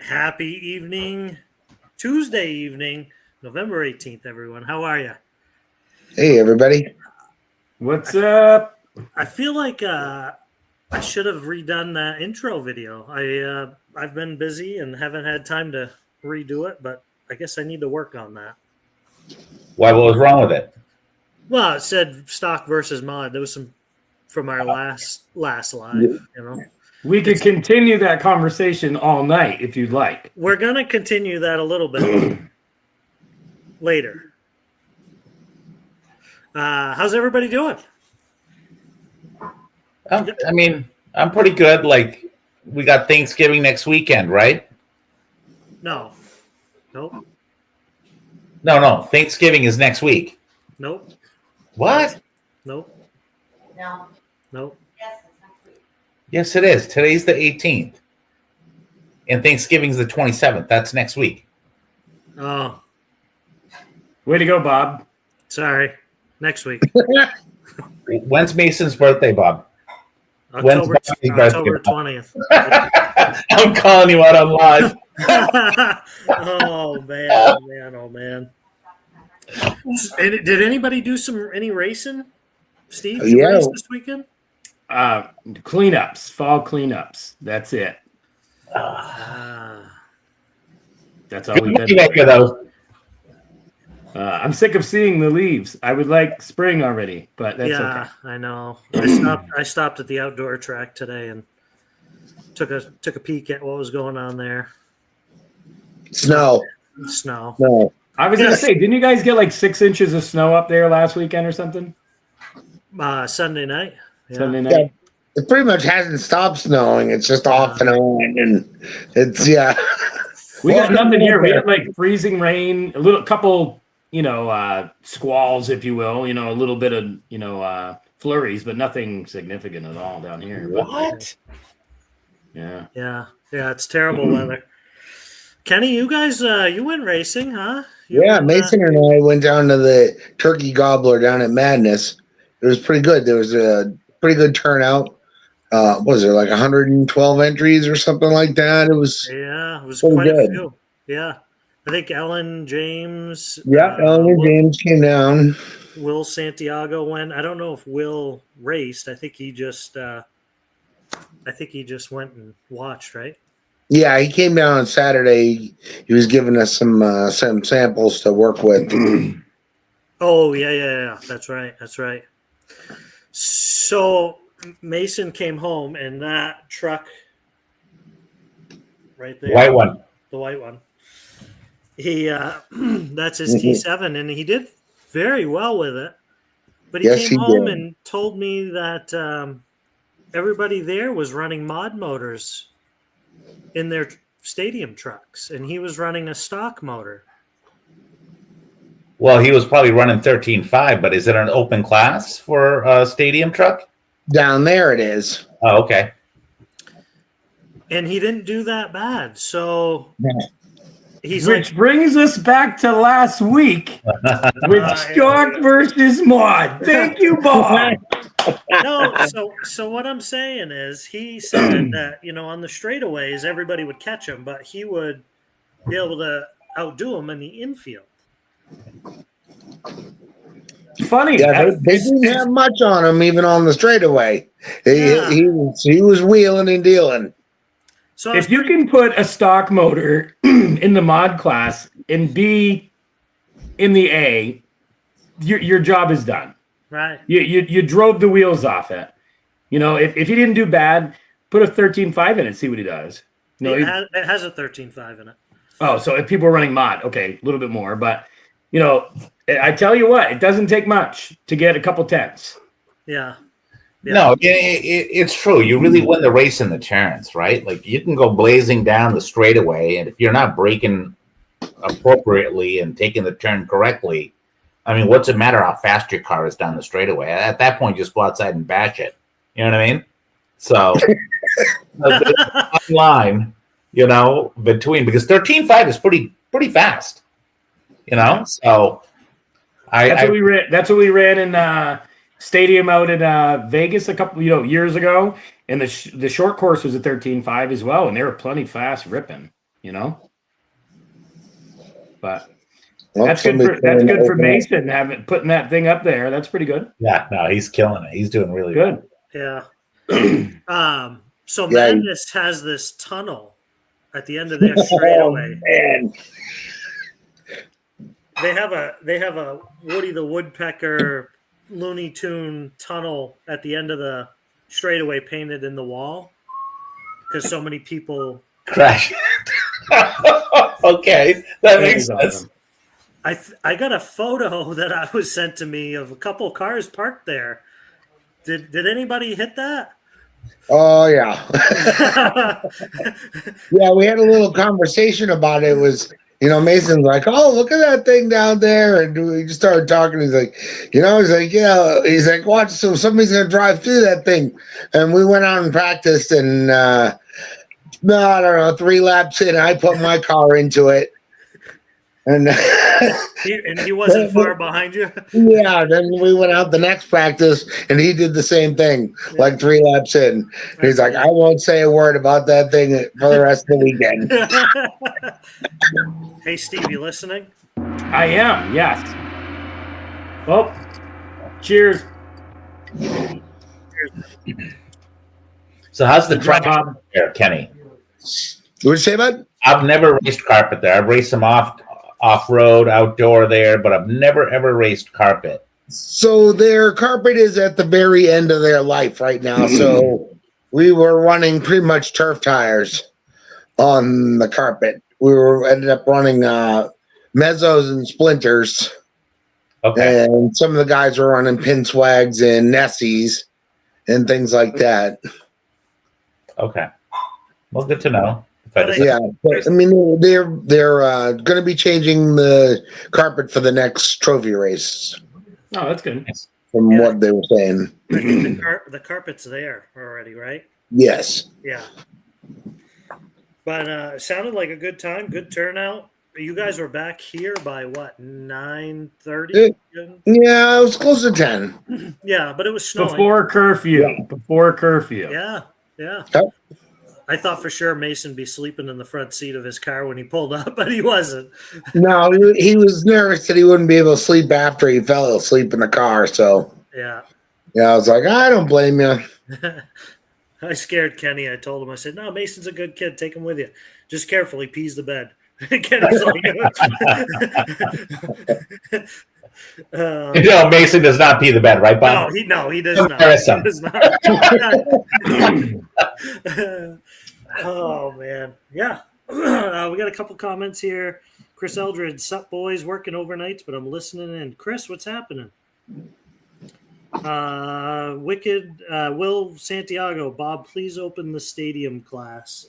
Happy evening, Tuesday evening, November 18th, everyone. How are you? Hey, everybody. What's up? I feel like I should have redone that intro video. I've been busy and haven't had time to redo it, but I guess I need to work on that. Why? What was wrong with it? Well, it said stock versus mod. There was some from our last live, you know. We could continue that conversation all night if you'd like. We're going to continue that a little bit later. How's everybody doing? I mean, I'm pretty good. Like, we got Thanksgiving next weekend, right? No. Nope. No. Thanksgiving is next week. Nope. What? Nope. No. Nope. Yes, it's next week. Yes, it is. Today's the 18th. And Thanksgiving's the 27th. That's next week. Oh, Way to go, Bob. sorry. Next week. When's Mason's birthday, Bob? When's Bobby's October birthday? 20th. I'm calling you out on live. Oh, man. Did anybody do any racing? Steve, did you race this weekend? Cleanups, fall cleanups. That's it. That's all we've been doing. I'm sick of seeing the leaves. I would like spring already, but that's okay. I know. I stopped at the outdoor track today and took a peek at what was going on there. Snow. Snow. I was gonna say, didn't you guys get like 6 inches of snow up there last weekend or something? Sunday night. Yeah. Sunday night. Yeah, it pretty much hasn't stopped snowing. It's just off and on, and it's We got nothing here. We had like freezing rain, a couple, squalls, if you will. A little bit of flurries, but nothing significant at all down here. What? Yeah. Yeah. It's terrible weather. Kenny, you guys, you went racing, huh? Mason and I went down to the Turkey Gobbler down at Madness. It was pretty good. There was a pretty good turnout. Was there like 112 entries or something like that? It was quite a few. Yeah. I think Ellen James. Ellen and James came down. Will Santiago went. I don't know if Will raced. I think he just went and watched, right? Yeah, he came down on Saturday. He was giving us some samples to work with. Oh, yeah. That's right. So Mason came home, and that truck right there, the white one. He that's his T7, and he did very well with it. But he came home and told me that everybody there was running mod motors in their stadium trucks, and he was running a stock motor. Well, he was probably running 13.5, but is it an open class for a stadium truck? Down there it is. Oh, okay. And he didn't do that bad. So Which brings us back to last week with stock versus mod. Thank you, Bob. No, so what I'm saying is he said that, on the straightaways, everybody would catch him, but he would be able to outdo him in the infield. Funny. Yeah, they didn't have much on him, even on the straightaway. He was wheeling and dealing. So if you can put a stock motor in the mod class and be in the A, your job is done. Right. You drove the wheels off it. You know, if he didn't do bad, put a 13.5 in it, see what he does. No, it has a 13.5 in it. Oh, so if people are running mod, okay, a little bit more. But, you know, I tell you what, it doesn't take much to get a couple tenths. Yeah. No, it's true. You really win the race in the turns, right? Like you can go blazing down the straightaway, and if you're not braking appropriately and taking the turn correctly, I mean, what's it matter how fast your car is down the straightaway? At that point, just go outside and bash it. You know what I mean? So, line, you know, between because 13.5 is pretty fast. You know, so that's what we ran. That's what we ran in stadium out in Vegas a couple years ago, and the short course was a 13.5 as well, and they were plenty fast ripping. You know, but. That's good for Mason putting that thing up there. That's pretty good. Yeah, no, he's killing it. He's doing really good. Well. Yeah. So Madness has this tunnel at the end of their straightaway. Man. They have a Woody the Woodpecker Looney Tune tunnel at the end of the straightaway painted in the wall because so many people crash. Okay, that makes sense. Awesome. I got a photo that I was sent to me of a couple cars parked there. Did anybody hit that? Oh yeah. Yeah, we had a little conversation about it. It was, you know, Mason's like, "Oh, look at that thing down there," and we just started talking. He's like, "Yeah." He's like, "Watch, so somebody's gonna drive through that thing," and we went out and practiced. And I don't know, 3 laps in, I put my car into it. And he wasn't far behind you. Yeah, then we went out the next practice, and he did the same thing, like 3 laps in. He's like, "I won't say a word about that thing for the rest of the weekend." Hey, Steve, you listening? I am. Yes. Well, cheers. So how's the track there, Kenny? What did you say, bud? I've never raced carpet there. I've raced them off-road, outdoor there, but I've never, ever raced carpet. So their carpet is at the very end of their life right now. So we were running pretty much turf tires on the carpet. We ended up running mezzos and splinters. Okay. And some of the guys were running pin swags and Nessies and things like that. Okay. Well, good to know. Yeah, but, I mean, they're going to be changing the carpet for the next trophy race. Oh, that's good. From what they were saying. I think the carpet's there already, right? Yes. Yeah. But it sounded like a good time, good turnout. You guys were back here by what, 9:30? Yeah, it was close to 10. Yeah, but it was snowing. Before curfew. Yeah. Before curfew. Yeah. Okay. I thought for sure Mason be sleeping in the front seat of his car when he pulled up, but he wasn't. No, he was nervous that he wouldn't be able to sleep after he fell asleep in the car. So Yeah, I was like, I don't blame you. I scared Kenny. I told him, I said, "No, Mason's a good kid. Take him with you. Just careful. He pees the bed." Kenny's like, Mason does not pee the bed, right, Bob? No, he does not. He does not. Oh man, yeah. We got a couple comments here. Chris Eldred, sup boys, working overnights, but I'm listening in. Chris, what's happening? Wicked Will Santiago, Bob, please open the stadium class.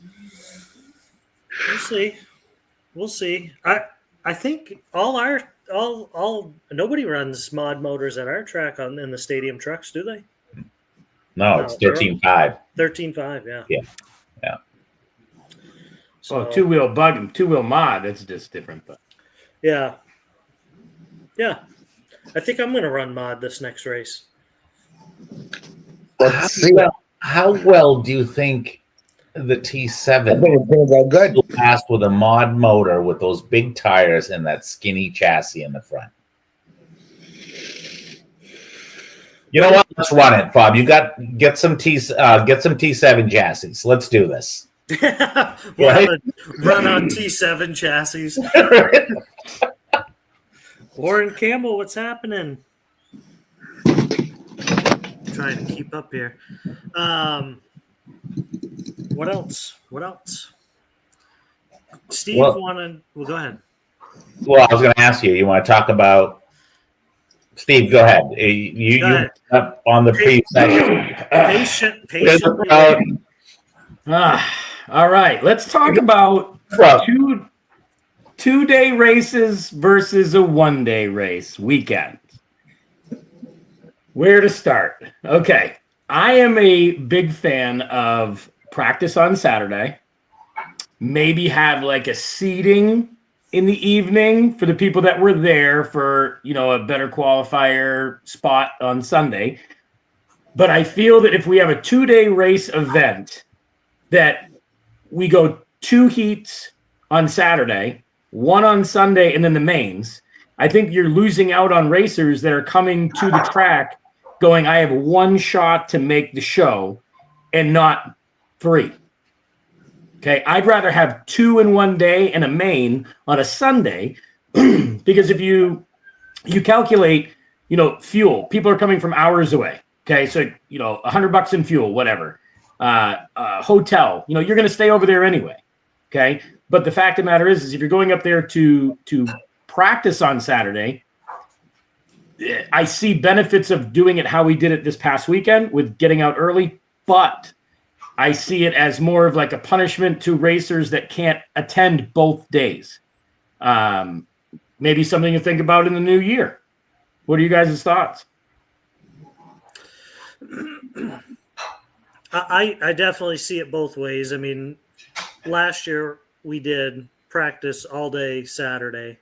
We'll see. I think nobody runs mod motors at our track in the stadium trucks, do they? No, it's 13.5. 13.5, yeah. Yeah. So two-wheel mod, that's just different. But yeah. I think I'm going to run mod this next race. Let's see. How well do you think the T7 will pass with a mod motor with those big tires and that skinny chassis in the front? You know what? Let's run it, Bob. You get some T7 chassis. Let's do this. We'll have a run on T7 chassis. Warren Campbell, what's happening? trying to keep up here. What else? Steve wanted. Well, go ahead. Well, I was going to ask you. You want to talk about Steve? Go ahead. You up on the pre-session. Patient. All right. Let's talk about two-day races versus a one-day race weekend. Where to start? Okay. I am a big fan of practice on Saturday. Maybe have like a seating in the evening for the people that were there for, a better qualifier spot on Sunday. But I feel that if we have a 2-day race event, that we go 2 heats on Saturday, 1 on Sunday, and then the mains, I think you're losing out on racers that are coming to the track going, I have 1 shot to make the show and not 3. Okay, I'd rather have 2 in one day and a main on a Sunday because if you calculate, fuel, people are coming from hours away. Okay, so $100 in fuel, whatever. Hotel, you're going to stay over there anyway. Okay, but the fact of the matter is if you're going up there to practice on Saturday, I see benefits of doing it how we did it this past weekend with getting out early, but I see it as more of like a punishment to racers that can't attend both days. Maybe something to think about in the new year. What are you guys' thoughts? I definitely see it both ways. I mean, last year we did practice all day Saturday,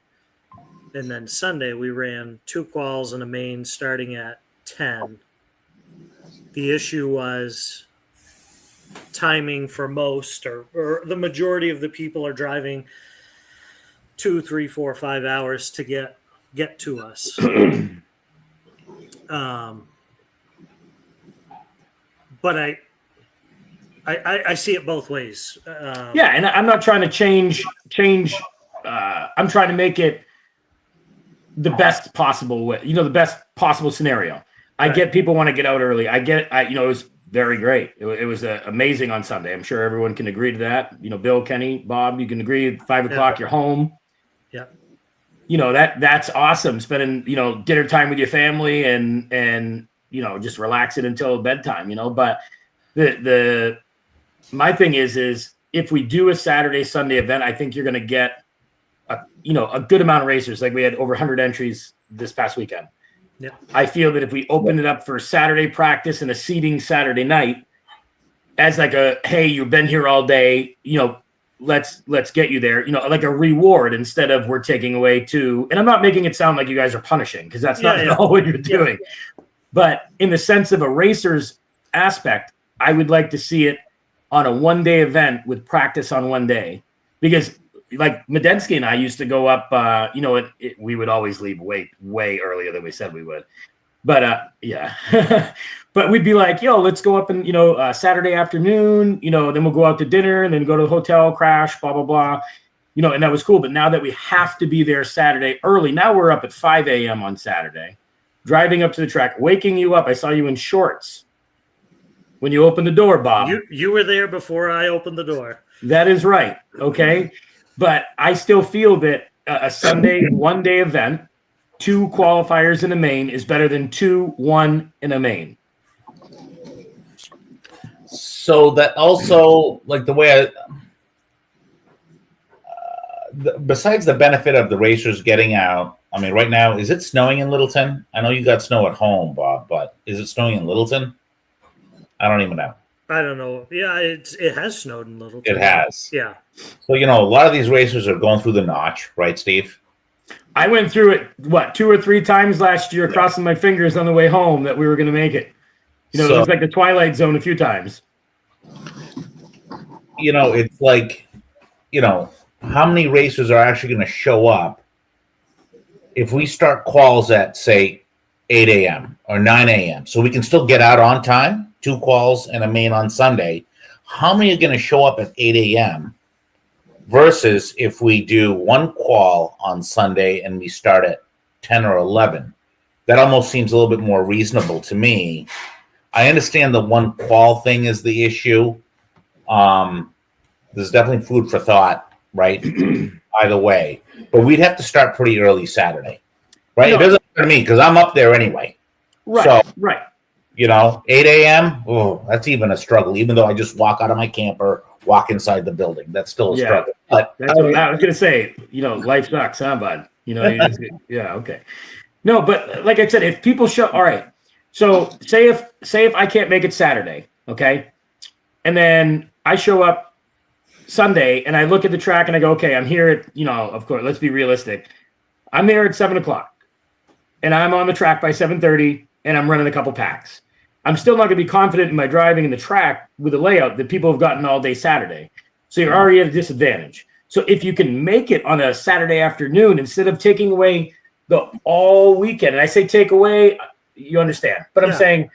and then Sunday we ran 2 quals and a main starting at 10. The issue was timing for most or the majority of the people are driving 2, 3, 4, 5 hours to get to us. But I see it both ways. And I'm not trying to change. I'm trying to make it the best possible way. The best possible scenario. I get people want to get out early. I get. It was very great. It was amazing on Sunday. I'm sure everyone can agree to that. Bill, Kenny, Bob, you can agree. 5 o'clock, you're home. Yeah. That's awesome. Spending dinner time with your family and just relaxing until bedtime. But my thing is if we do a Saturday Sunday event, I think you're going to get a good amount of racers. Like we had over 100 entries this past weekend. Yeah. I feel that if we open it up for Saturday practice and a seating Saturday night as like hey, you've been here all day, let's get you there, like a reward instead of we're taking away 2. And I'm not making it sound like you guys are punishing because that's not at all what you're doing. Yeah. But in the sense of a racer's aspect, I would like to see it on a 1-day event with practice on 1 day because like Medensky and I used to go up, we would always leave way earlier than we said we would. But but we'd be like, let's go up and, Saturday afternoon, then we'll go out to dinner and then go to the hotel, crash, blah, blah, blah, and that was cool. But now that we have to be there Saturday early, now we're up at 5 a.m. on Saturday, driving up to the track, waking you up. I saw you in shorts when you opened the door, Bob. You were there before I opened the door. That is right. Okay. But I still feel that a Sunday 1-day event, 2 qualifiers in a main is better than 2, 1 in a main. So that also, like the way besides the benefit of the racers getting out, I mean, right now, is it snowing in Littleton? I know you got snow at home, Bob, but is it snowing in Littleton? I don't even know. I don't know. Yeah, it has snowed in Littleton. It has. Yeah. So, a lot of these racers are going through the notch, right, Steve? I went through it, 2 or 3 times last year, crossing my fingers on the way home that we were going to make it. It was like the Twilight Zone a few times. It's like, how many racers are actually going to show up if we start quals at, say, 8 a.m. or 9 a.m. so we can still get out on time? 2 quals and a main on Sunday. How many are going to show up at 8 a.m. versus if we do 1 qual on Sunday and we start at 10 or 11? That almost seems a little bit more reasonable to me I understand the one qual thing is the issue. There's definitely food for thought, right? Either way, but we'd have to start pretty early Saturday, right? No. It doesn't matter to me because I'm up there anyway. Right. So, right. 8 a.m. Oh, that's even a struggle. Even though I just walk out of my camper, walk inside the building, that's still a struggle. But that's what I was gonna say. Life sucks, huh, bud? Yeah, okay. No, but like I said, if people show, all right. So say if I can't make it Saturday, okay, and then I show up Sunday and I look at the track and I go, okay, I'm here at, of course, let's be realistic. I'm there at 7:00 and I'm on the track by 7:30 and I'm running a couple packs. I'm still not going to be confident in my driving in the track with the layout that people have gotten all day Saturday. So you're already at a disadvantage. So if you can make it on a Saturday afternoon, instead of taking away the all weekend, and I say take away, you understand, but I'm saying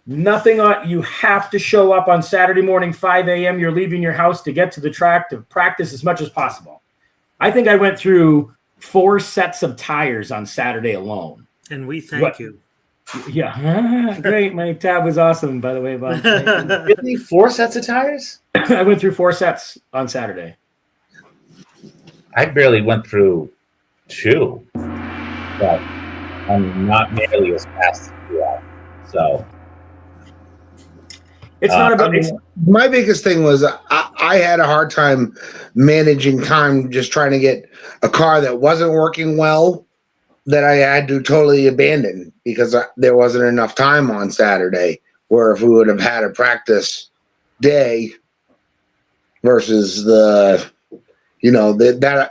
nothing on, you have to show up on Saturday morning, 5 a.m. You're leaving your house to get to the track to practice as much as possible. I think I went through 4 sets of tires on Saturday alone. And we thank you. Yeah, great. My tab was awesome, by the way, Bob. really, 4 sets of tires? I went through 4 sets on Saturday. I barely went through 2, but I'm not nearly as fast as you are. So it's not about. My biggest thing was I had a hard time managing time, just trying to get a car that wasn't working well that I had to totally abandon because there wasn't enough time on Saturday. Where if we would have had a practice day versus that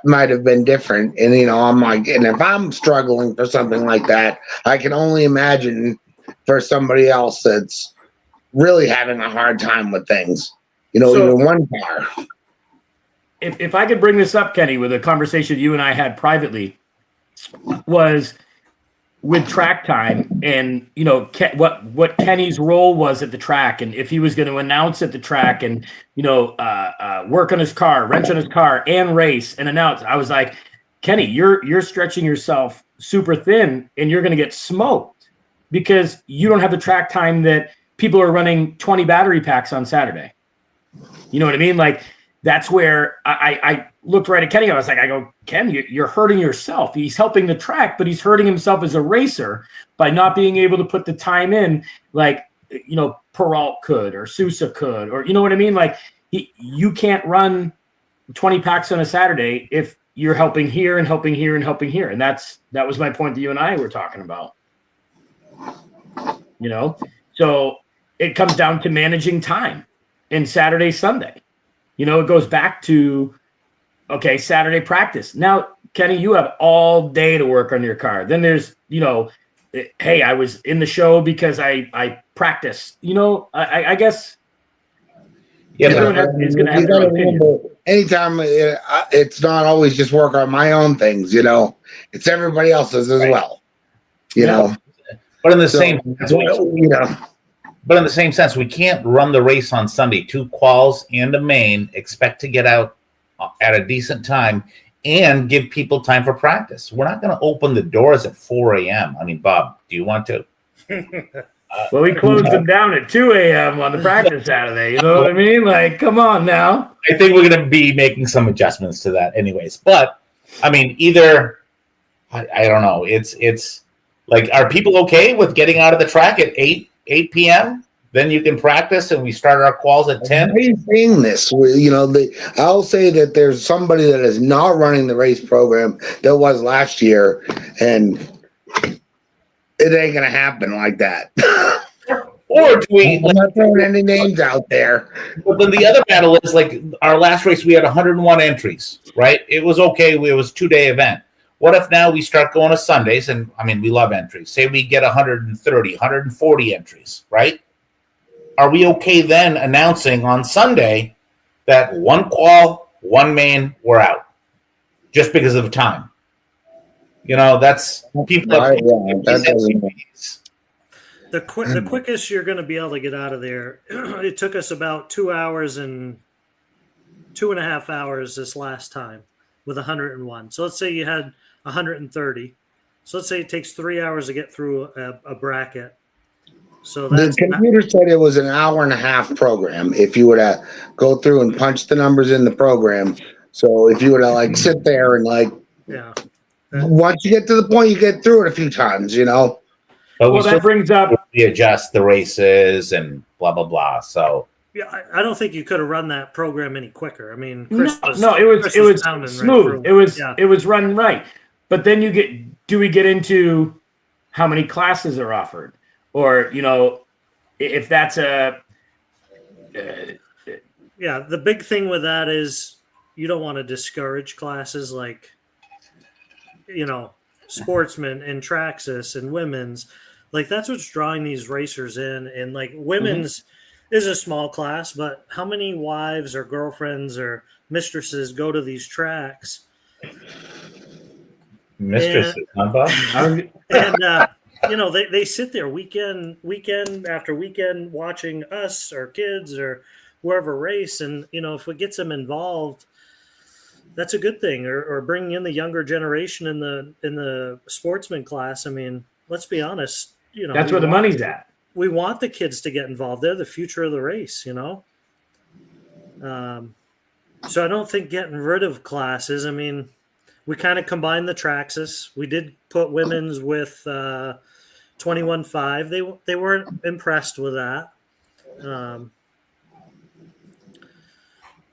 might have been different. And I'm like, and if I'm struggling for something like that, I can only imagine for somebody else that's really having a hard time with things. Even one car. If I could bring this up, Kenny, with a conversation you and I had privately, was with track time and what Kenny's role was at the track, and if he was going to announce at the track and work on his car, wrench on his car, and race and announce. I was like, Kenny, you're stretching yourself super thin, and you're going to get smoked because you don't have the track time that people are running 20 battery packs on Saturday. You know what I mean? Like, that's where I looked right at Kenny. I was like, Ken, you're hurting yourself. He's helping the track, but he's hurting himself as a racer by not being able to put the time in like, Peralt could or Sousa could, or you know what I mean? Like, you can't run 20 packs on a Saturday if you're helping here and helping here and helping here. And that was my point that you and I were talking about. So it comes down to managing time in Saturday, Sunday. It goes back to, okay, Saturday practice. Now, Kenny, you have all day to work on your car. Then there's, hey, I was in the show because I practiced. I guess everyone is going to have their opinion. Anytime it's not always just work on my own things, it's everybody else's as well, But in the same But in the same sense, we can't run the race on Sunday, 2 quals and a main, expect to get out at a decent time and give people time for practice. We're not going to open the doors at 4 a.m. I mean, Bob, do you want to? Well, we closed them down at 2 a.m. on the practice Saturday. You know what I mean? Like, come on now. I think we're going to be making some adjustments to that anyways. But, I mean, either, I don't know. It's like, are people okay with getting out of the track at 8 p.m.? Then you can practice, and we start our quals at 10. Why are you saying this? I'll say that there's somebody that is not running the race program that was last year, and it ain't going to happen like that. Or do we? I'm not throwing any names out there. But then the other battle is like our last race, we had 101 entries, right? It was okay. It was a 2-day event. What if now we start going to Sundays? And I mean, we love entries. Say we get 130, 140 entries, right? Are we okay then announcing on Sunday that 1 qual, 1 main, we're out just because of time? That's people. The quickest you're going to be able to get out of there. It took us about 2 hours and 2.5 hours this last time with 101. So let's say you had 130. So let's say it takes 3 hours to get through a bracket. So The that's computer said it was an hour and a half program. If you were to go through and punch the numbers in the program, so if you were to like sit there and like yeah. once you get to the point, you get through it a few times, you know. But Well, that brings up. we adjust the races and blah blah blah. So Yeah, I don't think you could have run that program any quicker. I mean, No, Chris it was pounding right smooth. through it. It was run right. But then do we get into how many classes are offered, or if that's yeah. The big thing with that is you don't want to discourage classes like sportsmen and Traxxas and women's. Like that's what's drawing these racers in, and like women's is a small class, but how many wives or girlfriends or mistresses go to these tracks? mistresses, huh, Bob? And they sit there weekend after weekend watching us or kids or whoever race, and if it gets them involved, that's a good thing. Or bringing in the younger generation in the sportsman class. I mean, let's be honest. That's where the money's at. We want the kids to get involved. They're the future of the race. So I don't think getting rid of classes. I mean, we kind of combined the Traxxas. We did put women's with 21.5. They weren't impressed with that.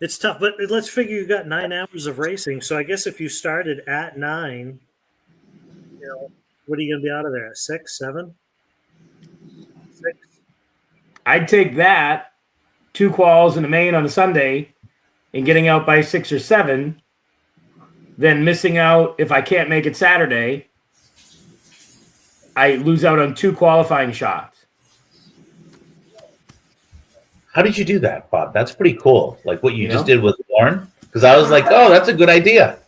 It's tough, but let's figure you got 9 hours of racing. So I guess if you started at 9, what are you going to be out of there at 6, 7? 6? I'd take that 2 quals in the main on a Sunday and getting out by 6 or 7, then missing out if I can't make it Saturday. I lose out on 2 qualifying shots. How did you do that, Bob? That's pretty cool. Like what you just did with Warren, because I was like, oh, that's a good idea.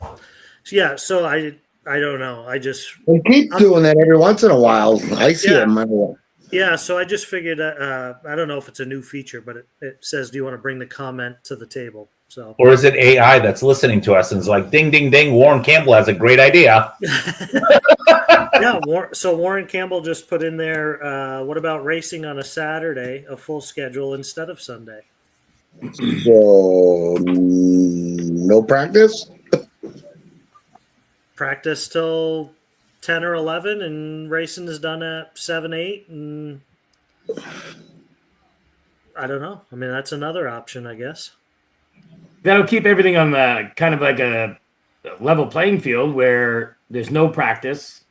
Yeah. So I don't know. I keep doing that every once in a while. I see it in my world. Yeah, so I just figured, I don't know if it's a new feature, but it says, do you want to bring the comment to the table? So, or is it AI that's listening to us and is like, ding, ding, ding, Warren Campbell has a great idea. Yeah, so Warren Campbell just put in there, what about racing on a Saturday, a full schedule instead of Sunday? So, no practice? Practice till 10 or 11, and racing is done at 7, 8, and I don't know. I mean, that's another option, I guess. That'll keep everything on the kind of like a level playing field where there's no practice.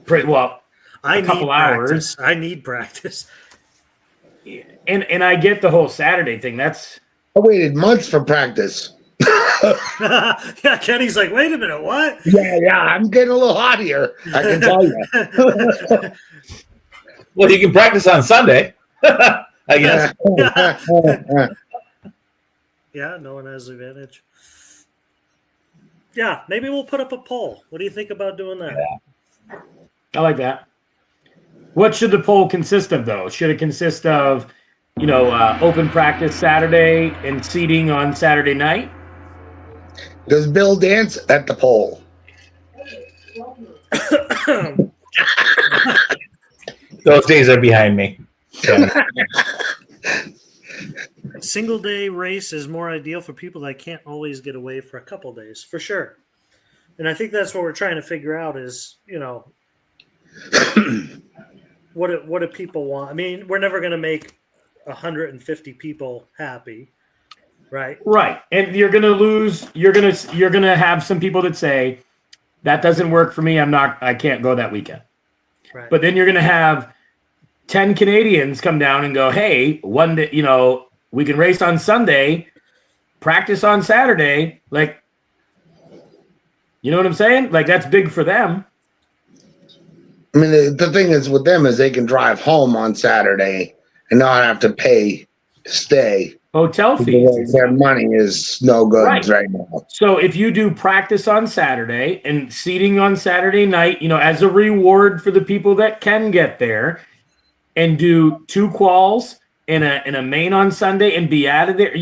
Well, a couple hours. I need practice. And I get the whole Saturday thing. I waited months for practice. Yeah, Kenny's like, wait a minute, what? Yeah, I'm getting a little hot here. I can tell you. Well, you can practice on Sunday, I guess. Yeah, no one has the advantage. Yeah, maybe we'll put up a poll. What do you think about doing that? Yeah. I like that. What should the poll consist of, though? Should it consist of, open practice Saturday and seating on Saturday night? Does Bill dance at the pole? Those days are behind me. Yeah. Single day race is more ideal for people that can't always get away for a couple days, for sure. And I think that's what we're trying to figure out is, what do people want? I mean, we're never going to make 150 people happy, right? Right. And you're going to have some people that say that doesn't work for me. I can't go that weekend. Right. But then you're going to have 10 Canadians come down and go, hey, one day, we can race on Sunday, practice on Saturday. Like, you know what I'm saying? Like, that's big for them. I mean, the thing is with them is they can drive home on Saturday and not have to pay to stay. Hotel fees. Their money is no good right now. So if you do practice on Saturday and seating on Saturday night, as a reward for the people that can get there, and do 2 quals in a main on Sunday and be out of there,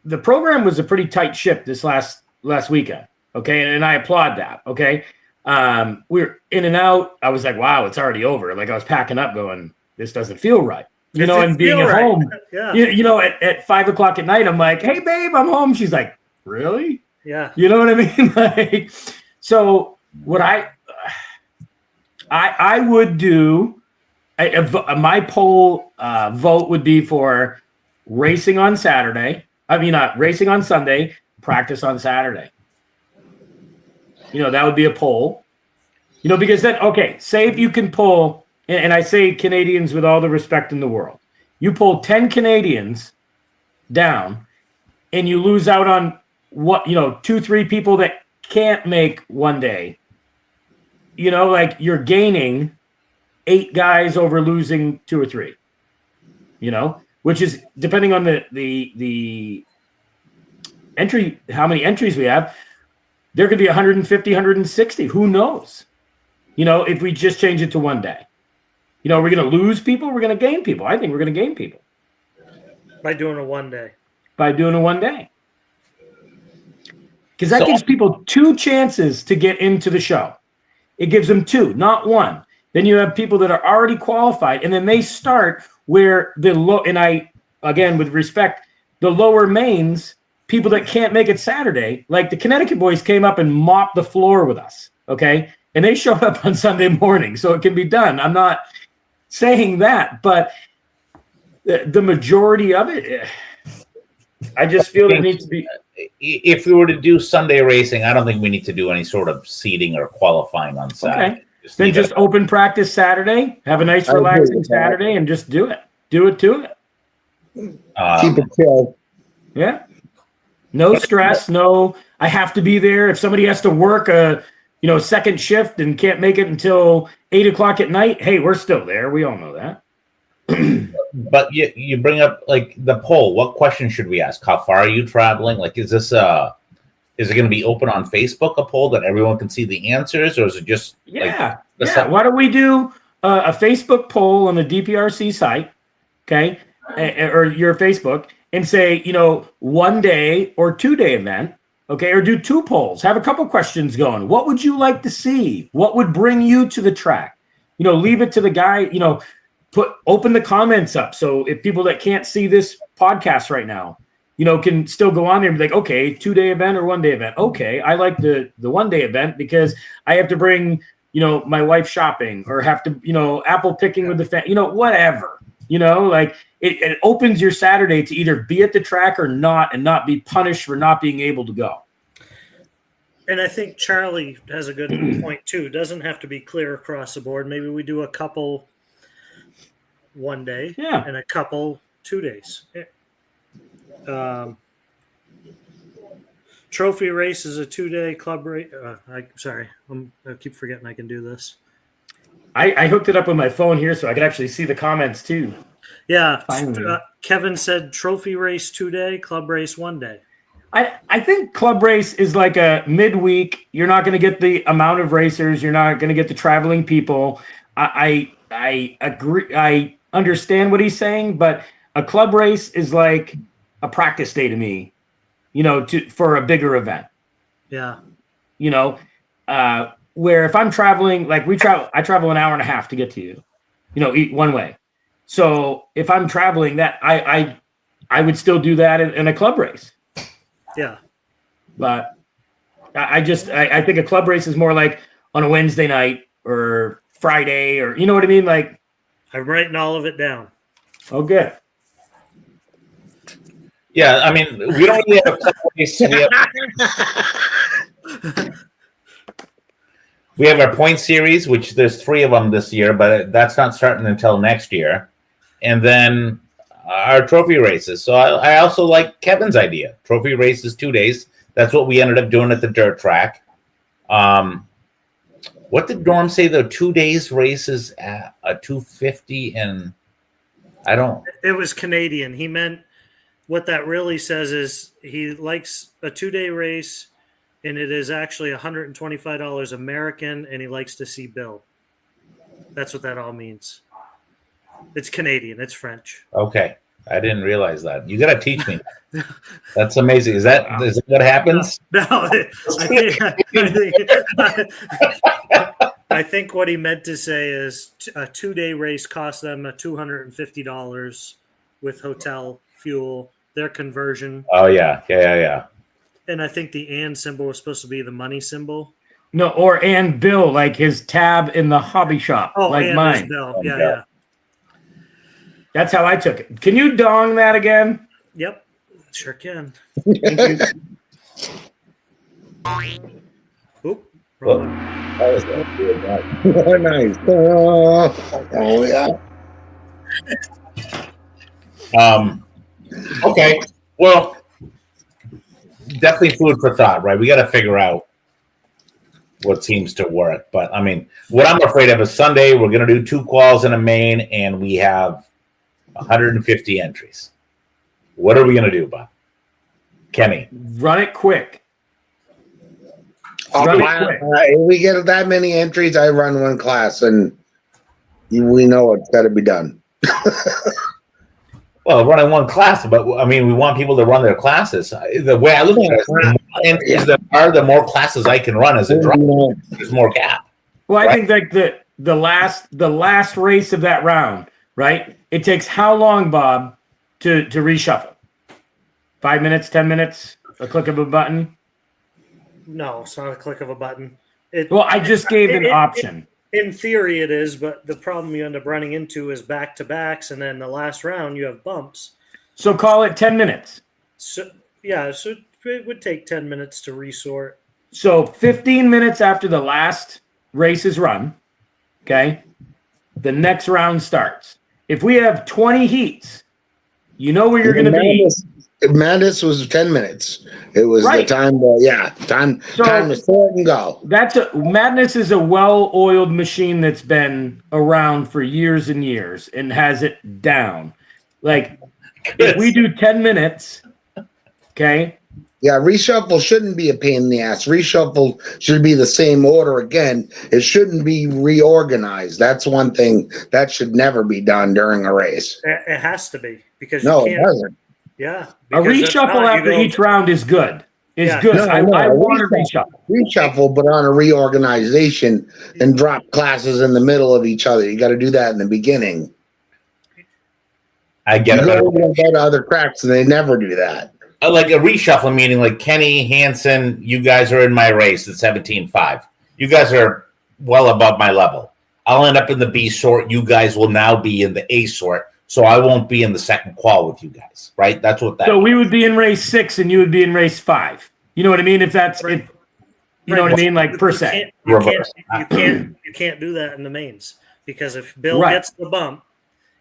the program was a pretty tight ship this last weekend. Okay. And I applaud that. Okay. we're in and out. I was like, wow, it's already over. Like I was packing up going, this doesn't feel right. And being at home, at 5 o'clock at night, I'm like, hey, babe, I'm home. She's like, really? Yeah. You know what I mean? Like, so what I would do, my poll vote would be for racing on Saturday. I mean, racing on Sunday, practice on Saturday. That would be a poll. Because then, okay, say if you can pull, and I say Canadians with all the respect in the world, you pull 10 Canadians down and you lose out on 2-3 people that can't make one day. Like you're gaining 8 guys over losing 2 or 3, which is depending on the entry, how many entries we have, there could be 150, 160. Who knows? If we just change it to one day, we're going to lose people. We're going to gain people. I think we're going to gain people by doing a one day. Because that gives people 2 chances to get into the show. It gives them 2, not 1. Then you have people that are already qualified, and then they start where again, with respect, the lower mains, people that can't make it Saturday, like the Connecticut boys came up and mopped the floor with us, okay? And they showed up on Sunday morning, so it can be done. I'm not saying that, but the majority of it, I just feel it needs to be. If we were to do Sunday racing, I don't think we need to do any sort of seeding or qualifying on Saturday. Okay. Just open practice Saturday, have a nice relaxing Saturday, and just do it. Do it to it. Keep it chill. Yeah. No stress. No, I have to be there. If somebody has to work a second shift and can't make it until 8 o'clock at night, hey, we're still there. We all know that. But you bring up like the poll. What question should we ask? How far are you traveling? Like, is it going to be open on Facebook, a poll that everyone can see the answers, or is it just Why don't we do a Facebook poll on the DPRC site, okay, or your Facebook, and say 1 day or 2 day event, okay, or do 2 polls. Have a couple questions going. What would you like to see? What would bring you to the track? Leave it to the guy. Open the comments up so if people that can't see this podcast right now, can still go on there and be like, okay, 2 day event or 1 day event. Okay, I like the 1 day event because I have to bring my wife shopping or have to apple picking with the family, whatever. Like it opens your Saturday to either be at the track or not, and not be punished for not being able to go. And I think Charlie has a good point too. It doesn't have to be clear across the board. Maybe we do a couple 1 day and a couple 2 days. Trophy race is a 2 day club race. I keep forgetting I can do this. I hooked it up with my phone here so I could actually see the comments too. Yeah. Kevin said trophy race 2 day, club race 1 day. I think club race is like a midweek. You're not going to get the amount of racers. You're not going to get the traveling people. I agree. I understand what he's saying, but a club race is like a practice day to me, for a bigger event. Yeah. Where if I'm traveling, like I travel an hour and a half to get to you, eat one way. So if I'm traveling that I would still do that in a club race. Yeah. But I think a club race is more like on a Wednesday night or Friday, or you know what I mean? Like, I'm writing all of it down. Oh, good. Yeah, I mean, we don't really have a club race. We have our point series, which there's 3 of them this year, but that's not starting until next year. And then our trophy races. So I also like Kevin's idea. Trophy races 2 days. That's what we ended up doing at the dirt track. What did Norm say? The 2 days races at a 250, and I don't. It was Canadian. He meant what that really says is he likes a 2 day race, and it is actually $125 American, and he likes to see Bill. That's what that all means. It's Canadian. It's French. Okay. I didn't realize that. You got to teach me. That's amazing. Is that what happens? No, I think what he meant to say is a 2-day race cost them $250 with hotel, fuel, their conversion. Oh yeah. And I think the and symbol was supposed to be the money symbol. No, and bill, like his tab in the hobby shop, like and mine. Bill. Yeah. That's how I took it. Can you dong that again? Yep, sure can. Oop, wrong one. That was good. Nice. Oh yeah. Okay. Well, definitely food for thought, right? We got to figure out what seems to work. But I mean, what I'm afraid of is Sunday we're going to do 2 quals in a main, and we have 150 entries. What are we going to do, Bob? Kenny, run it quick. If we get that many entries, I run one class, and we know it's got to be done. Well, running one class, but I mean, we want people to run their classes. The way I look at it, the more entries there are, the more classes I can run as a driver. There's more gap. Well, I think like the last race of that round, right? It takes how long, Bob, to reshuffle? 5 minutes, 10 minutes, a click of a button? No, it's not a click of a button. I just gave an option. In theory, it is, but the problem you end up running into is back-to-backs, and then the last round you have bumps. So call it 10 minutes. So it would take 10 minutes to resort. So 15 minutes after the last race is run, okay, the next round starts. If we have 20 heats, you know where you're going to be. Madness was 10 minutes. It was the time time to start and go. Madness is a well-oiled machine that's been around for years and years and has it down. Like, if we do 10 minutes, okay? Yeah, reshuffle shouldn't be a pain in the ass. Reshuffle should be the same order again. It shouldn't be reorganized. That's one thing that should never be done during a race. It has to be because it doesn't. Yeah. A reshuffle after each round is good. It's good. I want to reshuffle. Reshuffle, but on a reorganization and drop classes in the middle of each other. You got to do that in the beginning. I get it. Go to other cracks, and they never do that. Like a reshuffle, meaning like Kenny, Hansen, you guys are in my race at 17.5. You guys are well above my level. I'll end up in the B sort. You guys will now be in the A sort. So I won't be in the second qual with you guys, right? That's what that. So we would be in race 6 and you would be in race 5. You know what I mean? If that's you know what I mean, like per se. You can't do that in the mains because if Bill gets the bump,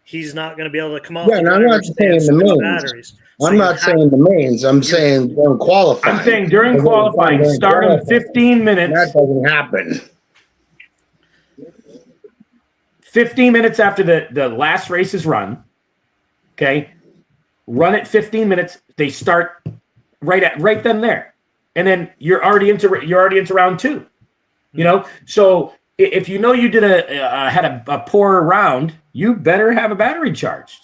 he's not going to be able to come off. Yeah, and I'm not saying the mains. I'm not saying the mains. I'm saying during qualifying. I'm saying during qualifying, start in 15 minutes. That doesn't happen. 15 minutes after the last race is run, okay, run it 15 minutes. They start right then there, and then you're already into round 2. You know, so if you know you did had a poor round, you better have a battery charged.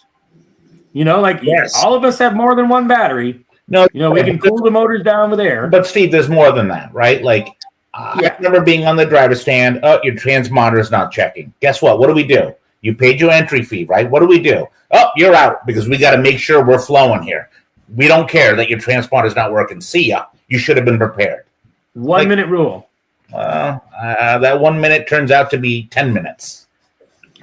You know, like all of us have more than one battery. No, you know, we can cool the motors down with air. But Steve, there's more than that, right? Like. I remember being on the driver's stand. Oh, your transponder is not checking. Guess what? What do we do? You paid your entry fee, right? What do we do? Oh, you're out because we got to make sure we're flowing here. We don't care that your transponder is not working. See ya. You should have been prepared. 1 minute rule. That 1 minute turns out to be 10 minutes.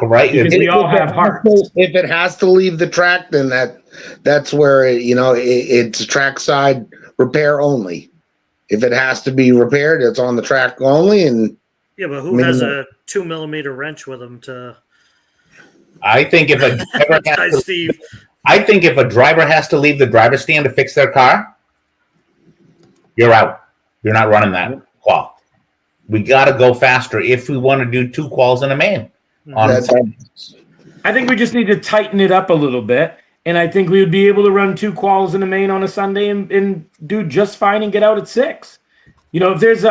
Right? Because we all have hearts. If it has to leave the track, then that's where it's trackside repair only. If it has to be repaired, it's on the track only. And but who has a 2 millimeter wrench with them to? I think if a driver has to leave the driver's stand to fix their car, you're out. You're not running that qual. We got to go faster if we want to do 2 quals in a main. I think we just need to tighten it up a little bit. And I think we would be able to run 2 quals in a main on a Sunday and do just fine and get out at 6. You know, if there's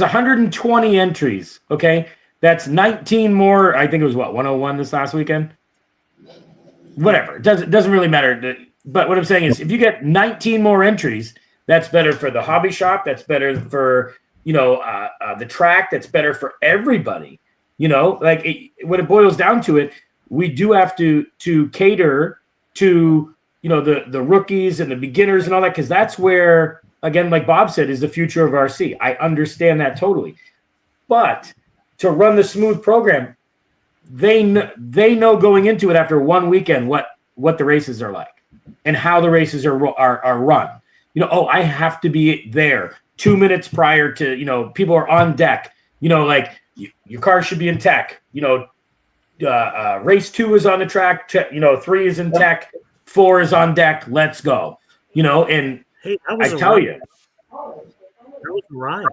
120 entries, okay, that's 19 more. I think it was 101 this last weekend. whatever. It doesn't really matter. But what I'm saying is, if you get 19 more entries, that's better for the hobby shop. That's better for the track. That's better for everybody. When it boils down to it, we do have to cater to the rookies and the beginners and all that, because that's where, again, like Bob said, is the future of RC. I understand that totally, but to run the smooth program, they know going into it after one weekend what the races are like and how the races are run. I have to be there 2 minutes prior to, people are on deck, your car should be in tech, race 2 is on the track, 3 is in tech, 4 is on deck, let's go, and hey, I tell you. That was a rhyme.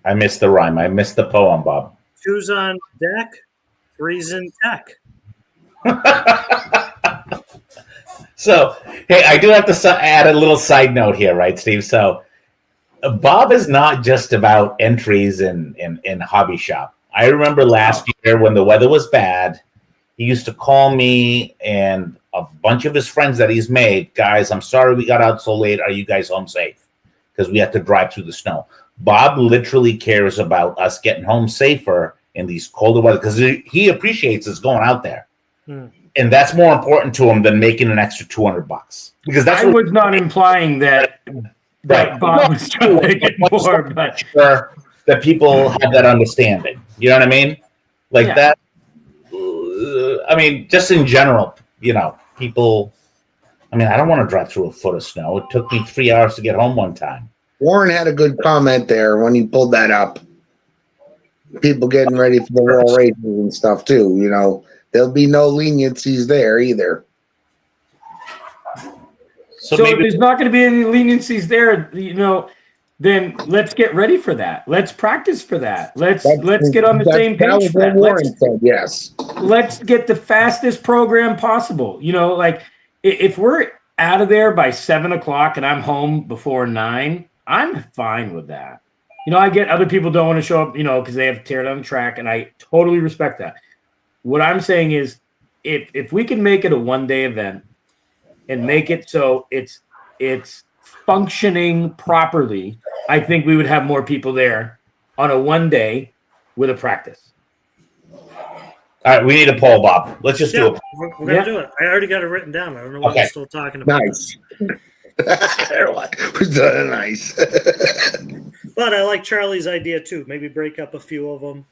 I missed the rhyme. I missed the poem, Bob. 2's on deck, 3's in tech. So, hey, I do have to add a little side note here, right, Steve? So, Bob is not just about entries in hobby shop. I remember last year when the weather was bad, he used to call me and a bunch of his friends that he's made, guys, I'm sorry we got out so late. Are you guys home safe? Because we had to drive through the snow. Bob literally cares about us getting home safer in these colder weather because he appreciates us going out there. And that's more important to him than making an extra $200 because that's. I was not implying that Bob was trying to get more, but sure that people have that understanding. You know what I mean? That. I mean, just in general, people. I mean, I don't want to drive through a foot of snow. It took me 3 hours to get home one time. Warren had a good comment there when he pulled that up. People getting ready for the world races and stuff too. There'll be no leniencies there either. So if there's not going to be any leniencies there, then let's get ready for that. Let's practice for that. Let's get on the same page for that. Warren said, yes. Let's get the fastest program possible. If we're out of there by 7:00 and I'm home before 9, I'm fine with that. I get other people don't want to show up, because they have to tear down the track, and I totally respect that. What I'm saying is, if we can make it a one-day event and make it so it's functioning properly, I think we would have more people there on a one day with a practice. All right, we need a poll, Bob. Let's just do it. We're going to do it. I already got it written down. I don't know why we're still talking about Nice. Nice. But I like Charlie's idea too. Maybe break up a few of them,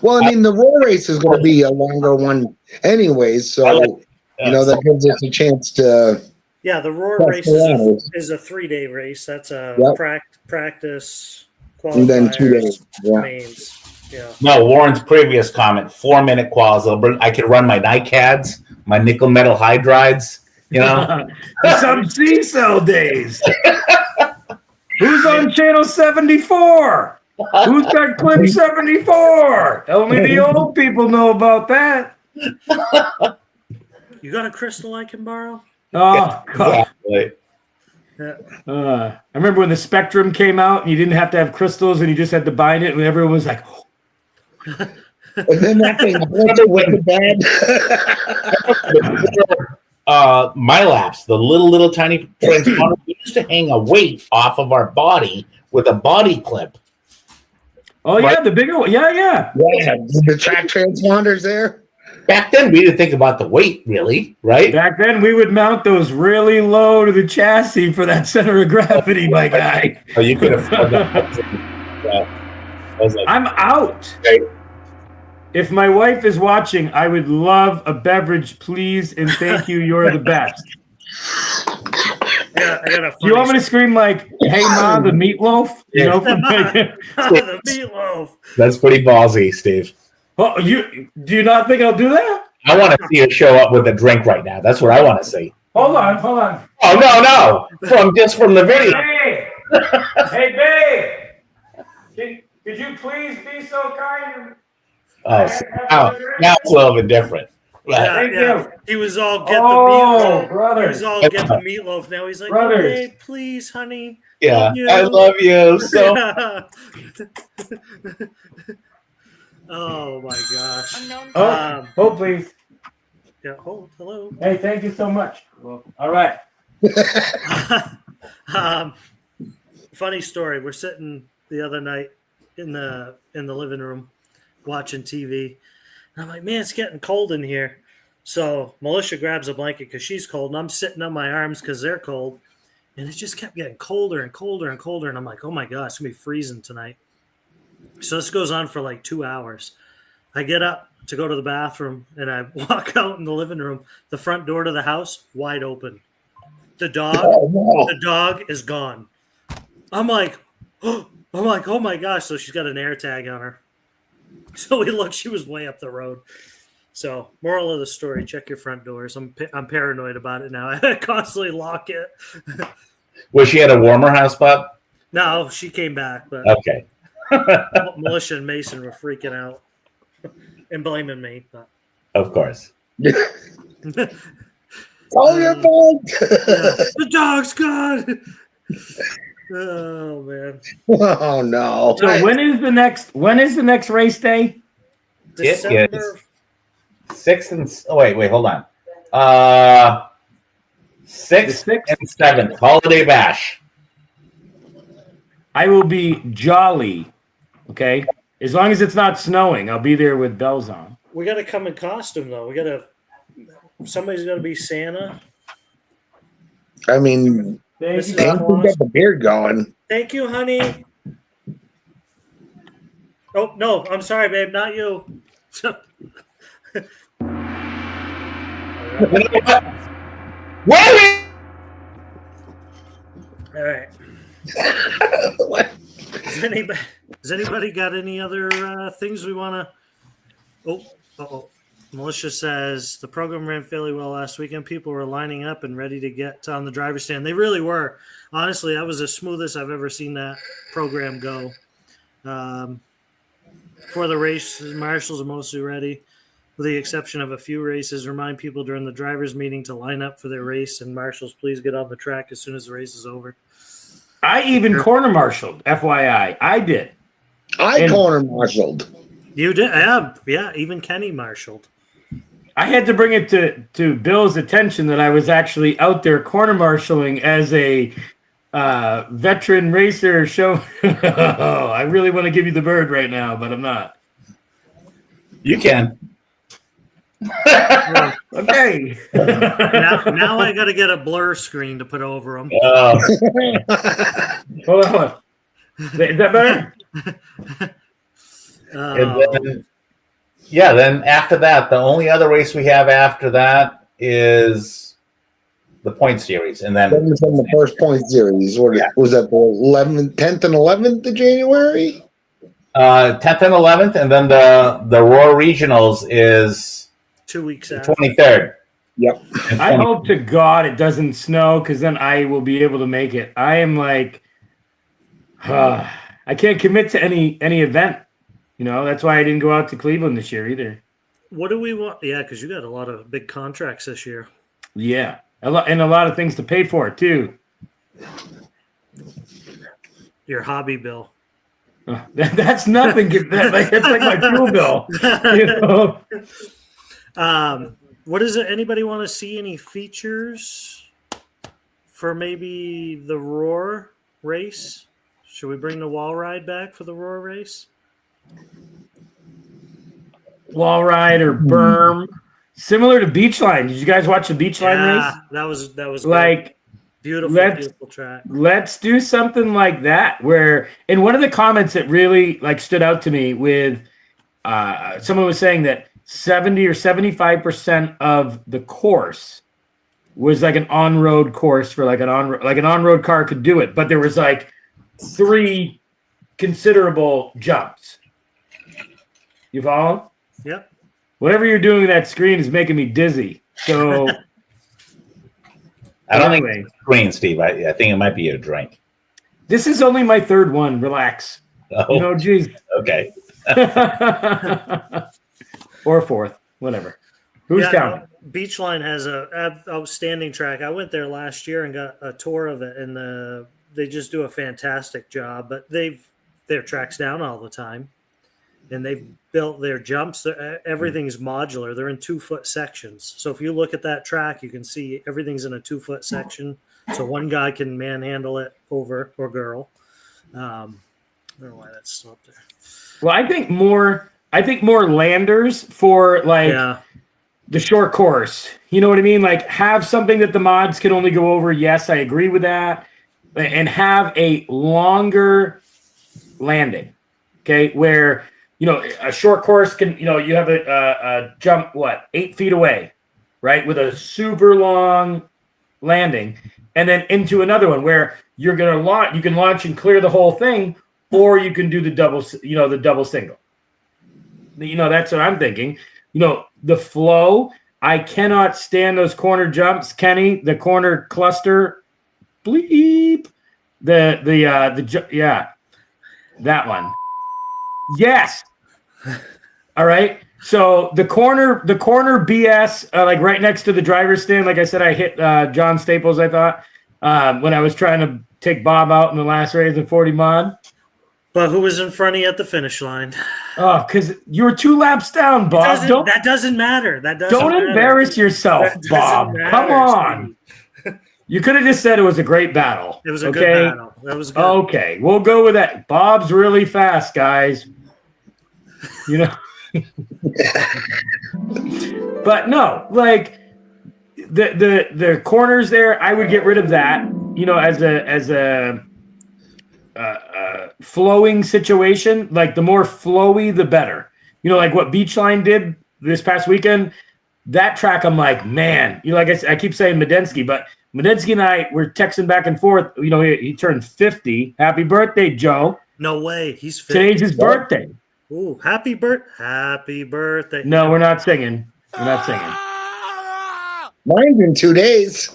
Well, I mean, the roll race is going to be a longer one anyways, so, that gives us a chance to... Yeah, the Roar race is a 3-day race. That's a practice, qualifiers, and then 2 days. Yeah. Mains. Yeah. No, Warren's previous comment, 4-minute quals. I could run my NiCads, my nickel metal hydrides, Some C-cell days. Who's on channel 74? Who's got clip 74? Only the old people know about that. You got a crystal I can borrow? Oh, God. Exactly. I remember when the Spectrum came out and you didn't have to have crystals and you just had to bind it and everyone was like, And then that thing went to bed. Milaps, the little tiny transponder, we used to hang a weight off of our body with a body clip. oh, yeah, the bigger one. Yeah. Yeah, the track transponders there. Back then, we didn't think about the weight, really, right? Back then, we would mount those really low to the chassis for that center of gravity, my guy. Oh, you could afford that. I was like, I'm out. okay. If my wife is watching, I would love a beverage, please, and thank you. You're the best. Yeah, I got a. Do you want me to scream like, "Hey, Ma, the meatloaf"? The meatloaf. That's pretty ballsy, Steve. Oh, do you not think I'll do that? I want to see her show up with a drink right now. That's what I want to see. Hold on. Oh no! From the video. Hey, babe. Could you please be so kind? Oh, now it's a little bit different. Yeah. He was all get the meatloaf. Brother. He was all get the meatloaf. Now he's like, hey, please, honey. Yeah, love you. I love you so. Oh my gosh. Unknown. Oh, hold please. Yeah. Hold. Hello. Hey, thank you so much. Welcome. All right. um, funny story. We're sitting the other night in the living room watching TV. And I'm like, man, it's getting cold in here. So Militia grabs a blanket because she's cold, and I'm sitting on my arms because they're cold. And it just kept getting colder and colder and colder. And I'm like, oh my God, it's going to be freezing tonight. So this goes on for like 2 hours. I get up to go to the bathroom, and I walk out in the living room. The front door to the house, wide open. The dog is gone. I'm like, oh my gosh. So she's got an air tag on her. So we looked, she was way up the road. So moral of the story, check your front doors. I'm paranoid about it now. I constantly lock it. Was she at a warmer house, Bob? No, she came back, but Okay. Militia and Mason were freaking out and blaming me. But Of course. Oh, your dog! the dog's gone. Oh man. Oh no! So when is the next race day? December 6th and wait, hold on. 6th and 7th, Holiday Bash. I will be jolly. Okay, as long as it's not snowing, I'll be there with bells on. We got to come in costume though. Somebody's got to be Santa. I mean, Mrs. got the beard going. Thank you, honey. Oh no, I'm sorry, babe, not you. All right. Has anybody got any other things we want to? Militia says the program ran fairly well last weekend. People were lining up and ready to get on the driver's stand. They really were. Honestly, that was the smoothest I've ever seen that program go. For the race, marshals are mostly ready, with the exception of a few races. Remind people during the drivers' meeting to line up for their race, and marshals, please get on the track as soon as the race is over. I even corner marshaled, FYI. I did. I corner marshaled. You did? Yeah, even Kenny marshaled. I had to bring it to Bill's attention that I was actually out there corner marshaling as a veteran racer show. I really want to give you the bird right now, but I'm not. You can. Okay. Now I got to get a blur screen to put over them. Hold on. Is that better? Then after that, the only other race we have after that is the point series, and then from the first point series. Was that the 10th and 11th of January? 10th and 11th, and then the Roar Regionals is 2 weeks after. 23rd. Yep. I hope to God it doesn't snow because then I will be able to make it. I am like, I can't commit to any event. You know, that's why I didn't go out to Cleveland this year either. What do we want? Yeah, because you got a lot of big contracts this year. Yeah, a lot of things to pay for too. Your hobby bill. That's nothing. It's like my fuel bill. You know? What is it? Anybody want to see any features for maybe the Roar race? Should we bring the wall ride back for the Roar race? Wall ride or berm, similar to Beachline. Did you guys watch the Beachline race? That was like beautiful track. Let's do something like that. Where in one of the comments that really stood out to me with someone was saying that 70 or 75% of the course was like an on-road course for an on-road car could do it, but there was 3 considerable jumps. You follow? Yep. Whatever you're doing with that screen is making me dizzy. So I don't think it's green, Steve. I think it might be a drink. This is only my 3rd one. Relax. Oh, Geez. Okay. Or 4th, whatever. Who's counting? Beachline has a outstanding track. I went there last year and got a tour of it, and they just do a fantastic job. But their track's down all the time. and they've built their jumps. Everything's modular. They're in 2-foot sections. So if you look at that track, you can see everything's in a 2-foot section. So one guy can manhandle it over, or girl. I don't know why that's still up there. Well, I think more landers for like the short course. You know what I mean? Like have something that the mods can only go over. Yes, I agree with that. And have a longer landing. Okay, where a short course can you have a jump 8 feet away, right, with a super long landing, and then into another one where you're gonna launch. You can launch and clear the whole thing, or you can do the double single. That's what I'm thinking. The flow. I cannot stand those corner jumps, Kenny. The corner cluster, bleep. That one. Yes. All right. So the corner BS, like right next to the driver's stand. Like I said, I hit John Staples. I thought when I was trying to take Bob out in the last race of 40 mod. But who was in front of you at the finish line? Oh, because you were 2 laps down, Bob. That doesn't matter. Don't embarrass yourself, Bob. Come on. You could have just said it was a great battle. It was a good battle. That was good. Okay, we'll go with that. Bob's really fast, guys. But no, like the corners there, I would get rid of that. As a flowing situation. Like the more flowy, the better. Like what Beachline did this past weekend. That track, I'm like, man. Like I keep saying Medensky, but Medensky and I were texting back and forth. He turned 50. Happy birthday, Joe. No way. He's 50. Today's his birthday. Ooh, happy birthday. No, we're not singing. Mine's in 2 days.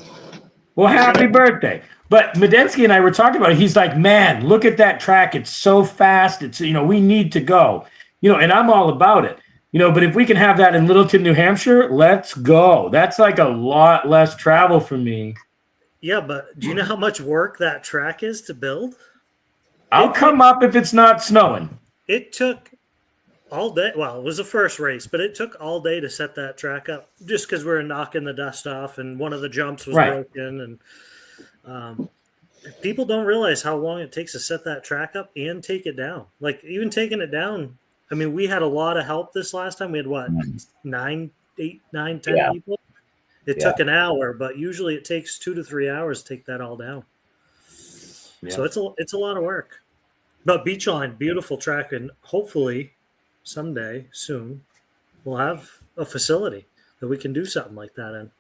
Well, happy birthday. But Medensky and I were talking about it. He's like, man, look at that track. It's so fast. It's, we need to go. And I'm all about it. But if we can have that in Littleton, New Hampshire, let's go. That's like a lot less travel for me. Yeah, but do you know how much work that track is to build? I'll come up if it's not snowing. It took all day. Well, it was the first race, but it took all day to set that track up just because we were knocking the dust off and one of the jumps was broken. And people don't realize how long it takes to set that track up and take it down. Like even taking it down, I mean, we had a lot of help this last time. We had 10 people. It took an hour, but usually it takes 2 to 3 hours to take that all down. Yeah. So it's a lot of work. But Beachline, beautiful track, and hopefully someday soon we'll have a facility that we can do something like that in.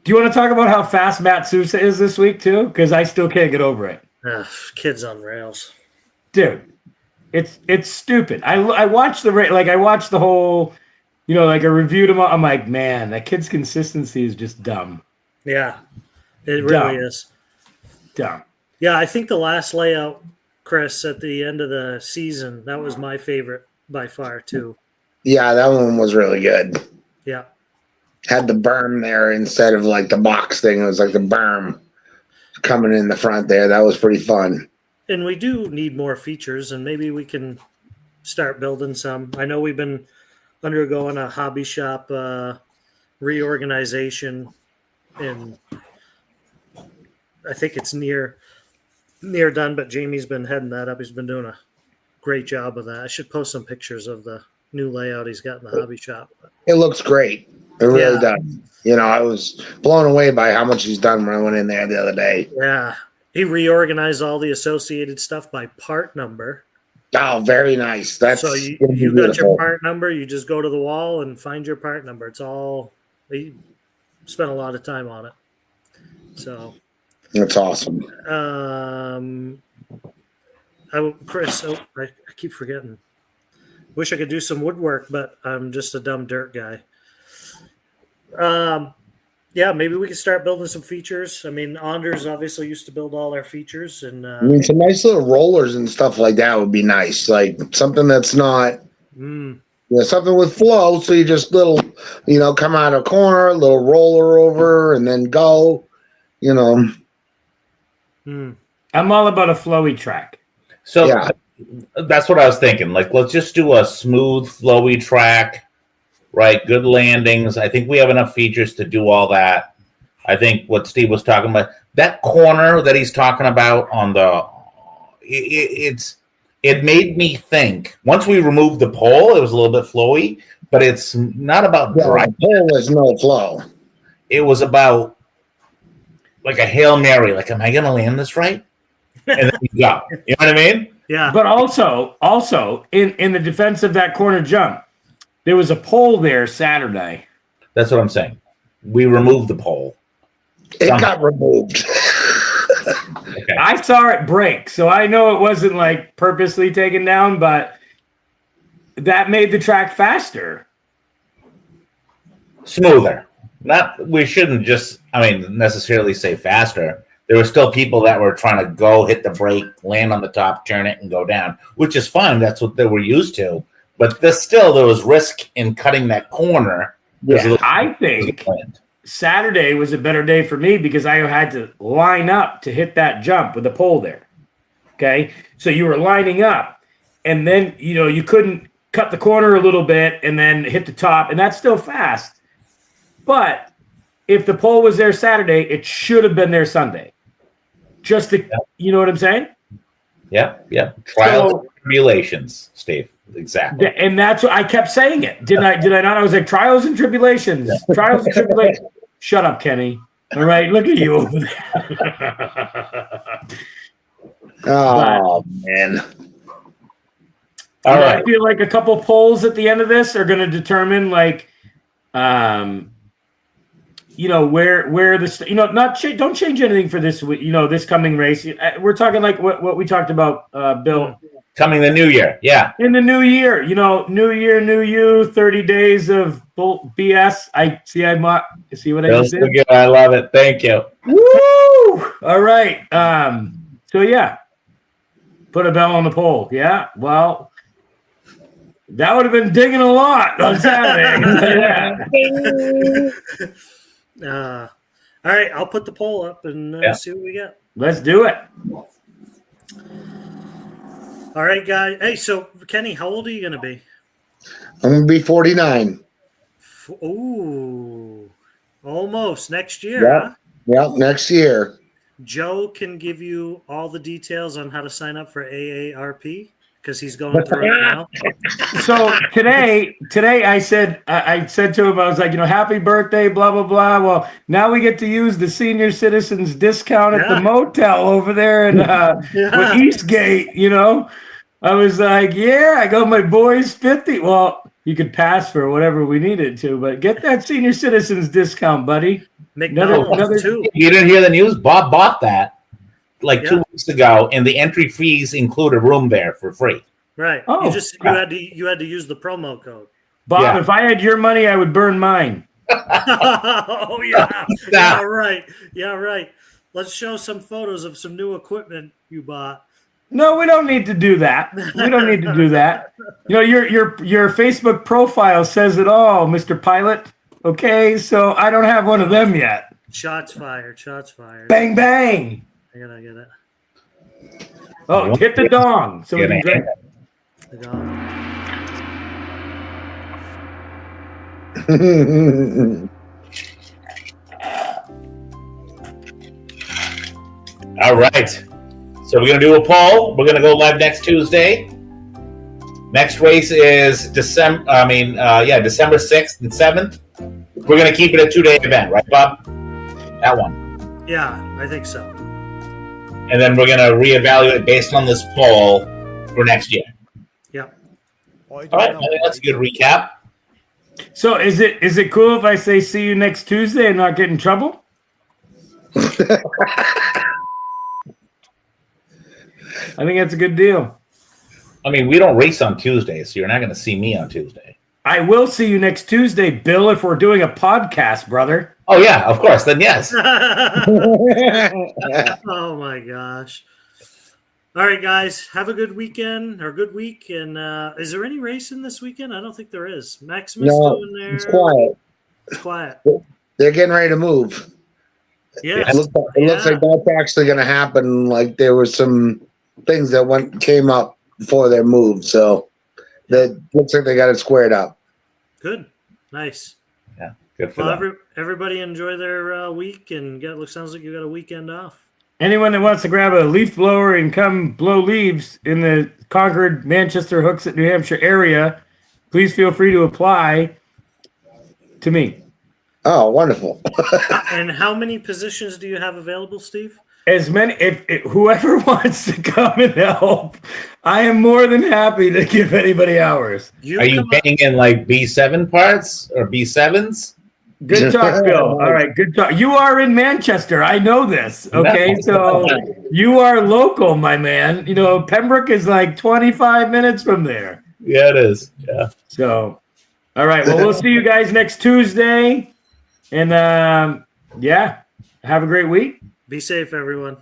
Do you want to talk about how fast Matt Sousa is this week too? Because I still can't get over it. Kids on rails, dude. It's stupid. I watched the like I watched the whole, like I reviewed him. I'm like, man, that kid's consistency is just dumb. Yeah, it really is dumb. Yeah, I think the last layout, Chris, at the end of the season, that was my favorite by far too. Yeah, that one was really good. Yeah, had the berm there instead of like the box thing. It was like the berm coming in the front there. That was pretty fun. And we do need more features, and maybe we can start building some. I know we've been undergoing a hobby shop reorganization, and I think it's near done, but Jamie's been heading that up. He's been doing a great job of that. I should post some pictures of the new layout he's got in the hobby shop. It looks great. It really does. I was blown away by how much he's done when I went in there the other day. Yeah. He reorganized all the associated stuff by part number. Oh, very nice. That's so you got your part number. You just go to the wall and find your part number. It's all he spent a lot of time on it. So that's awesome. Chris, I keep forgetting. Wish I could do some woodwork, but I'm just a dumb dirt guy. Yeah, maybe we could start building some features. I mean, Anders obviously used to build all our features, and some nice little rollers and stuff like that would be nice. Like something that's not, something with flow. So you just come out a corner, a little roller over, and then go. I'm all about a flowy track. So Yeah. that's what I was thinking. Like, let's just do a smooth, flowy track, right? Good landings. I think we have enough features to do all that. I think what Steve was talking about, that corner that he's talking about on the, it made me think. Once we removed the pole, it was a little bit flowy, but it's not about Yeah, the pole was no flow. It was about like a Hail Mary. Like, am I going to land this right? And then you go. You know what I mean? Yeah. But also in the defense of that corner jump, there was a pole there Saturday. That's what I'm saying. We removed the pole. It got removed. Okay. I saw it break, so I know it wasn't like purposely taken down, but that made the track faster. Smoother. We shouldn't just, necessarily say faster. There were still people that were trying to go, hit the brake, land on the top, turn it, and go down, which is fine. That's what they were used to. But there was risk in cutting that corner. Yeah, I think Saturday was a better day for me because I had to line up to hit that jump with the pole there. Okay, so you were lining up, and then you couldn't cut the corner a little bit and then hit the top, and that's still fast. But if the pole was there Saturday, it should have been there Sunday. Just to, you know what I'm saying? Yeah. Trials and tribulations, Steve. Exactly. And that's what I kept saying it. Did I not? I was like, trials and tribulations. Trials and tribulations. Shut up, Kenny. All right, look at you over there. Oh, man. All right. I feel like a couple polls at the end of this are going to determine, like, where this, don't change anything for this, this coming race. We're talking like what we talked about, Bill. Coming the new year. Yeah. In the new year, new year, new you, 30 days of BS. I see what I just did? Good. I love it. Thank you. Woo! All right. So yeah, put a bell on the pole. Yeah. Well, that would have been digging a lot on Saturday. All right, I'll put the poll up and see what we get. Let's do it. All right, guys. Hey, so Kenny, how old are you going to be? I'm going to be 49. Ooh, almost next year. Yep. Huh? Yep, next year. Joe can give you all the details on how to sign up for AARP because he's going through it now. So today I said to him, I was like, happy birthday, blah, blah, blah. Well, now we get to use the senior citizens discount at the motel over there in Eastgate, I was like, I got my boys 50. Well, you could pass for whatever we needed to, but get that senior citizens discount, buddy. McDonald's too. You didn't hear the news? Bob bought that like 2 weeks ago, and the entry fees include a room there for free. Right. Oh, you had to use the promo code. Bob, if I had your money, I would burn mine. Oh yeah. Yeah, right. Yeah, right. Let's show some photos of some new equipment you bought. No, we don't need to do that. Your Facebook profile says it all, Mr. Pilot. Okay, so I don't have one of them yet. Shots fired. Bang, bang. I gotta get it. Oh, hit the dong. So we can drink. The dong. All right. So we're going to do a poll. We're going to go live next Tuesday. Next race is December 6th and 7th. We're going to keep it a 2-day event, right, Bob? That one. Yeah, I think so. And then we're going to reevaluate based on this poll for next year. Yeah. All right. I think that's a good recap. So is it cool if I say see you next Tuesday and not get in trouble? I think that's a good deal. We don't race on Tuesday, so you're not going to see me on Tuesday. I will see you next Tuesday, Bill, if we're doing a podcast, brother. Oh, yeah, of course. Then yes. Oh, my gosh. All right, guys. Have a good weekend or good week. And is there any racing this weekend? I don't think there is. Maximus doing there. It's quiet. It's quiet. They're getting ready to move. Yeah. It looks like that's actually going to happen. Like there was some things that came up before their move. So that looks like they got it squared up. Good. Nice. Yeah, good for Well, them. everybody enjoy their week, and sounds like you got a weekend off. Anyone that wants to grab a leaf blower and come blow leaves in the Concord, Manchester, Hooksett, New Hampshire area, please feel free to apply to me. Oh, wonderful. And how many positions do you have available, Steve? As many, if whoever wants to come and help, I am more than happy to give anybody hours. Are you paying in like B7 parts or B7s? Good talk, Bill. All right, good talk. You are in Manchester. I know this. Okay, so you are local, my man. You know, Pembroke is like 25 minutes from there. Yeah, it is. Yeah. So, all right. Well, we'll see you guys next Tuesday. And yeah, have a great week. Be safe, everyone.